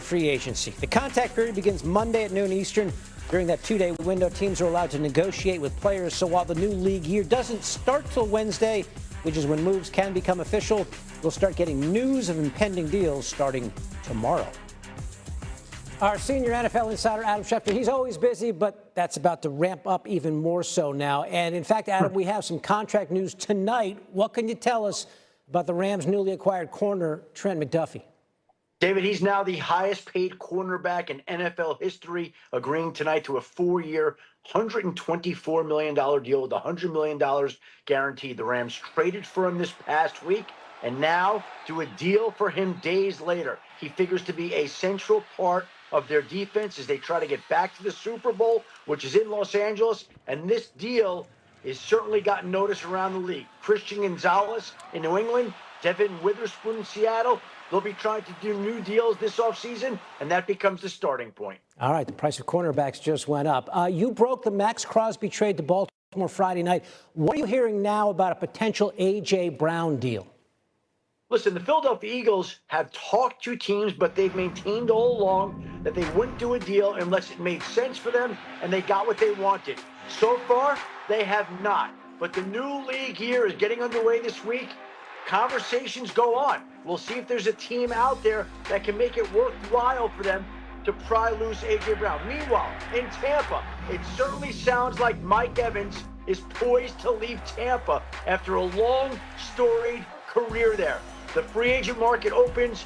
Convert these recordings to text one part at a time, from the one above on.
free agency. The contact period begins Monday at noon Eastern. During that two-day window, teams are allowed to negotiate with players. So while the new league year doesn't start till Wednesday, which is when moves can become official, we'll start getting news of impending deals starting tomorrow. Our senior NFL insider, Adam Schefter, he's always busy, but that's about to ramp up even more so now. And in fact, Adam, we have some contract news tonight. What can you tell us about the Rams' newly acquired corner, Trent McDuffie? David, he's now the highest paid cornerback in NFL history, agreeing tonight to a 4-year, $124 million deal with $100 million guaranteed. The Rams traded for him this past week and now do a deal for him days later. He figures to be a central part of their defense as they try to get back to the Super Bowl, which is in Los Angeles. And this deal has certainly gotten notice around the league. Christian Gonzalez in New England, Devin Witherspoon in Seattle. They'll be trying to do new deals this offseason, and that becomes the starting point. All right, the price of cornerbacks just went up. You broke the Max Crosby trade to Baltimore Friday night. What are you hearing now about a potential A.J. Brown deal? Listen, the Philadelphia Eagles have talked to teams, but they've maintained all along that they wouldn't do a deal unless it made sense for them and they got what they wanted. So far, they have not. But the new league year is getting underway this week. Conversations go on. We'll see if there's a team out there that can make it worthwhile for them to pry loose A.J. Brown. Meanwhile, in Tampa, it certainly sounds like Mike Evans is poised to leave Tampa after a long, storied career there. The free agent market opens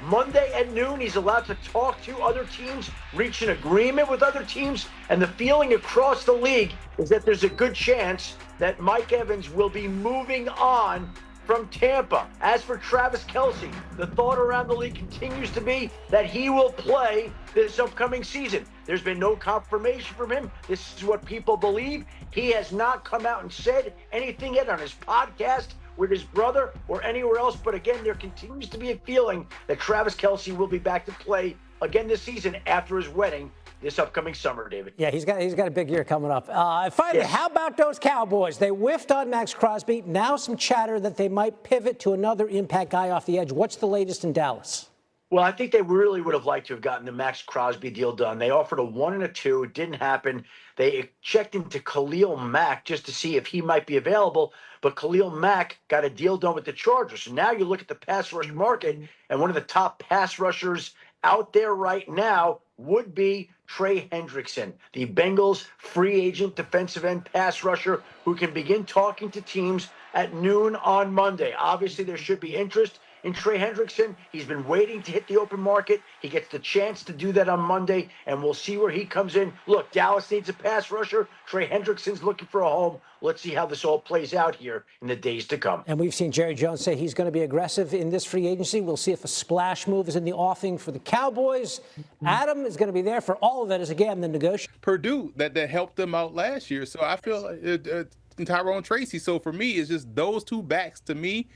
Monday at noon. He's allowed to talk to other teams, reach an agreement with other teams, and the feeling across the league is that there's a good chance that Mike Evans will be moving on from Tampa. As for Travis Kelce, the thought around the league continues to be that he will play this upcoming season. There's been no confirmation from him. This is what people believe. He has not come out and said anything yet on his podcast with his brother or anywhere else. But again, there continues to be a feeling that Travis Kelce will be back to play again this season after his wedding this upcoming summer, David. Yeah, he's got a big year coming up. Finally, yes. How about those Cowboys? They whiffed on Max Crosby. Now some chatter that they might pivot to another impact guy off the edge. What's the latest in Dallas? Well, I think they really would have liked to have gotten the Max Crosby deal done. They offered a 1 and a 2. It didn't happen. They checked into Khalil Mack just to see if he might be available, but Khalil Mack got a deal done with the Chargers. So now you look at the pass rush market, and one of the top pass rushers out there right now would be Trey Hendrickson, the Bengals free agent defensive end pass rusher who can begin talking to teams at noon on Monday. Obviously, there should be interest in Trey Hendrickson. He's been waiting to hit the open market. He gets the chance to do that on Monday, and we'll see where he comes in. Look, Dallas needs a pass rusher. Trey Hendrickson's looking for a home. Let's see how this all plays out here in the days to come. And we've seen Jerry Jones say he's going to be aggressive in this free agency. We'll see if a splash move is in the offing for the Cowboys. Adam is going to be there for all of it as, again, the negotiation. Purdue, that helped them out last year. So I feel like Tyrone Tracy. So for me, it's just those two backs to me.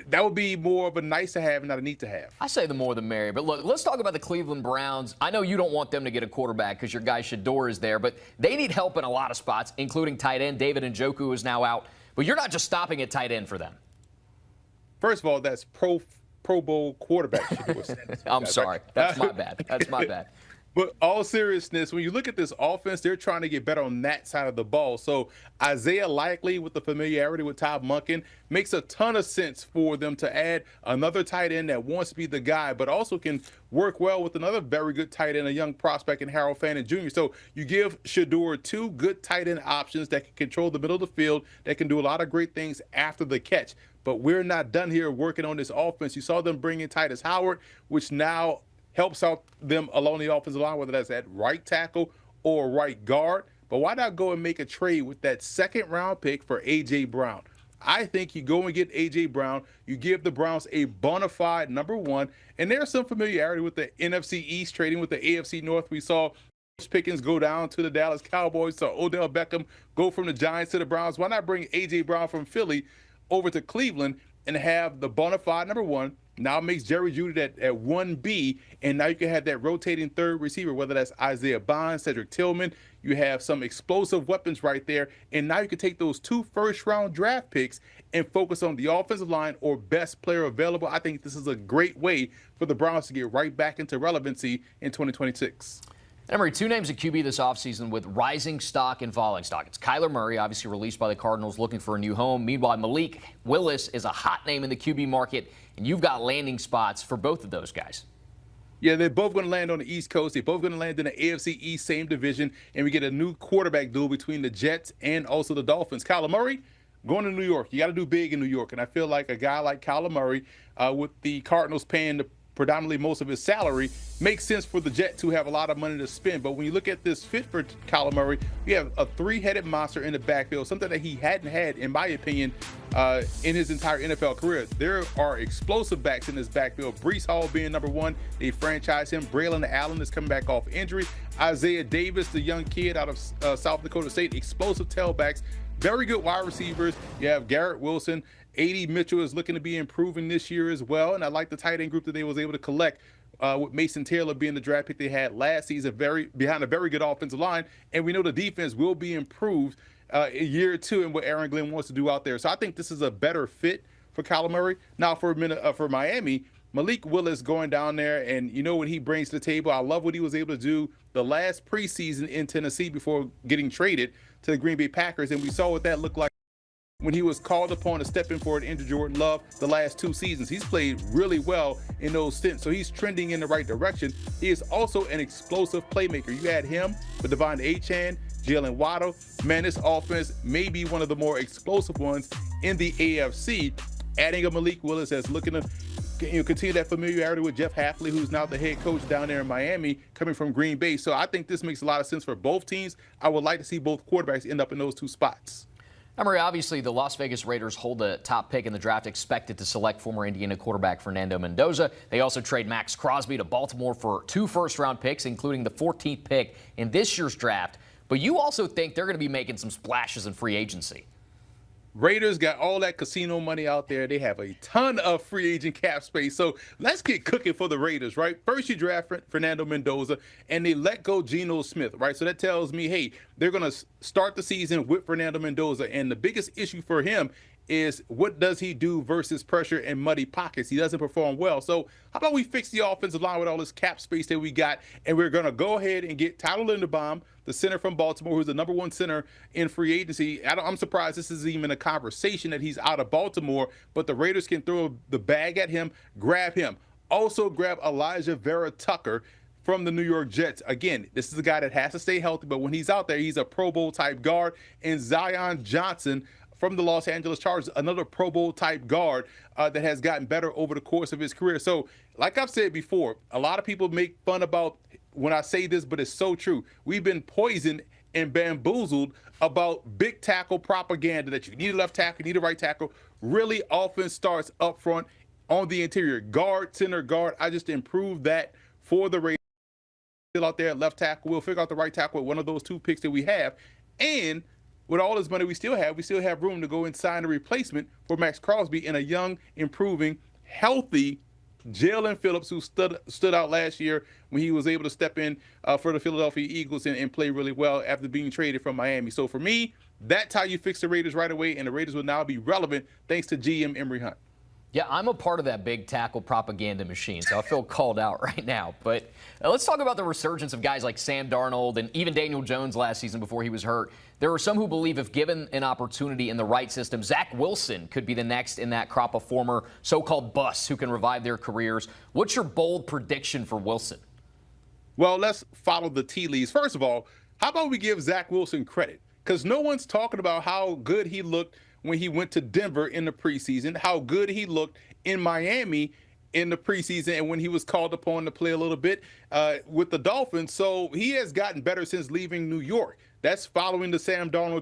That would be more of a nice to have and not a need to have. I say the more the merrier. But look, let's talk about the Cleveland Browns. I know you don't want them to get a quarterback because your guy Shedeur is there, but they need help in a lot of spots, including tight end. David Njoku is now out. But you're not just stopping at tight end for them. First of all, that's Pro Bowl quarterback. I'm sorry. That's my bad. That's my bad. But all seriousness, when you look at this offense, they're trying to get better on that side of the ball. So Isaiah Likely, with the familiarity with Todd Monken, makes a ton of sense for them to add another tight end that wants to be the guy, but also can work well with another very good tight end, a young prospect in Harold Fannin Jr. So you give Shedeur two good tight end options that can control the middle of the field, that can do a lot of great things after the catch. But we're not done here working on this offense. You saw them bring in Titus Howard, which now helps out them along the offensive line, whether that's at right tackle or right guard. But why not go and make a trade with that second-round pick for A.J. Brown? I think you go and get A.J. Brown. You give the Browns a bona fide number one. And there's some familiarity with the NFC East trading with the AFC North. We saw Pickens go down to the Dallas Cowboys, so Odell Beckham go from the Giants to the Browns. Why not bring A.J. Brown from Philly over to Cleveland and have the bona fide number one, now makes Jerry Jeudy at 1B, and now you can have that rotating third receiver, whether that's Isaiah Bonds, Cedric Tillman. You have some explosive weapons right there, and now you can take those 2 first-round draft picks and focus on the offensive line or best player available. I think this is a great way for the Browns to get right back into relevancy in 2026. Emory, 2 names at QB this offseason with rising stock and falling stock. It's Kyler Murray, obviously released by the Cardinals, looking for a new home. Meanwhile, Malik Willis is a hot name in the QB market, and you've got landing spots for both of those guys. Yeah, they're both going to land on the East Coast. They're both going to land in the AFC East, same division, and we get a new quarterback duel between the Jets and also the Dolphins. Kyler Murray going to New York. You got to do big in New York, and I feel like a guy like Kyler Murray, with the Cardinals paying the predominantly most of his salary, makes sense for the Jets who have a lot of money to spend. But when you look at this fit for Kyler Murray, you have a 3-headed monster in the backfield, something that he hadn't had, in my opinion, in his entire NFL career. There are explosive backs in this backfield. Breece Hall being number 1. They franchise him. Braylon Allen is coming back off injury. Isaiah Davis, the young kid out of South Dakota State, explosive tailbacks. Very good wide receivers. You have Garrett Wilson. A.D. Mitchell is looking to be improving this year as well. And I like the tight end group that they was able to collect, with Mason Taylor being the draft pick they had last season, behind a very good offensive line. And we know the defense will be improved in year 2 and what Aaron Glenn wants to do out there. So I think this is a better fit for Kyler Murray. Now for Miami, Malik Willis going down there, and you know what he brings to the table. I love what he was able to do the last preseason in Tennessee before getting traded to the Green Bay Packers, and we saw what that looked like when he was called upon to step in for an injured Jordan Love the last 2 seasons. He's played really well in those stints, so he's trending in the right direction. He is also an explosive playmaker. You had him with Devon Achane, Jalen Waddle. Man, this offense may be one of the more explosive ones in the AFC. Adding a Malik Willis that's looking to continue that familiarity with Jeff Hafley, who's now the head coach down there in Miami, coming from Green Bay. So I think this makes a lot of sense for both teams. I would like to see both quarterbacks end up in those 2 spots. Emory, obviously the Las Vegas Raiders hold the top pick in the draft, expected to select former Indiana quarterback Fernando Mendoza. They also trade Max Crosby to Baltimore for 2 first-round picks, including the 14th pick in this year's draft. But you also think they're going to be making some splashes in free agency. Raiders got all that casino money out there. They have a ton of free agent cap space. So let's get cooking for the Raiders, right? First, you draft Fernando Mendoza, and they let go Geno Smith, right? So that tells me, hey, they're going to start the season with Fernando Mendoza. And the biggest issue for him is what does he do versus pressure and muddy pockets? He doesn't perform well. So how about we fix the offensive line with all this cap space that we got, and we're going to go ahead and get Tyler Linderbaum, the center from Baltimore, who's the number 1 center in free agency. I'm surprised this is even a conversation that he's out of Baltimore, but the Raiders can throw the bag at him, grab him. Also grab Elijah Vera Tucker from the New York Jets. Again, this is a guy that has to stay healthy, but when he's out there, he's a Pro Bowl type guard. And Zion Johnson from the Los Angeles Chargers, another Pro Bowl type guard that has gotten better over the course of his career. So like I've said before, a lot of people make fun about when I say this, but it's so true. We've been poisoned and bamboozled about big tackle propaganda that you need a left tackle, you need a right tackle. Really, offense starts up front on the interior. Guard, center, guard. I just improved that for the Raiders. Still out there at left tackle. We'll figure out the right tackle with one of those 2 picks that we have. And with all this money we still have room to go and sign a replacement for Max Crosby and a young, improving, healthy Jalen Phillips, who stood out last year when he was able to step in for the Philadelphia Eagles and play really well after being traded from Miami. So for me, that's how you fix the Raiders right away, and the Raiders will now be relevant thanks to GM Emory Hunt. Yeah, I'm a part of that big tackle propaganda machine, so I feel called out right now. But let's talk about the resurgence of guys like Sam Darnold and even Daniel Jones last season before he was hurt. There are some who believe if given an opportunity in the right system, Zach Wilson could be the next in that crop of former so-called busts who can revive their careers. What's your bold prediction for Wilson? Well, let's follow the tea leaves. First of all, how about we give Zach Wilson credit? Because no one's talking about how good he looked when he went to Denver in the preseason, how good he looked in Miami in the preseason, and when he was called upon to play a little bit with the Dolphins. So he has gotten better since leaving New York. That's following the Sam Darnold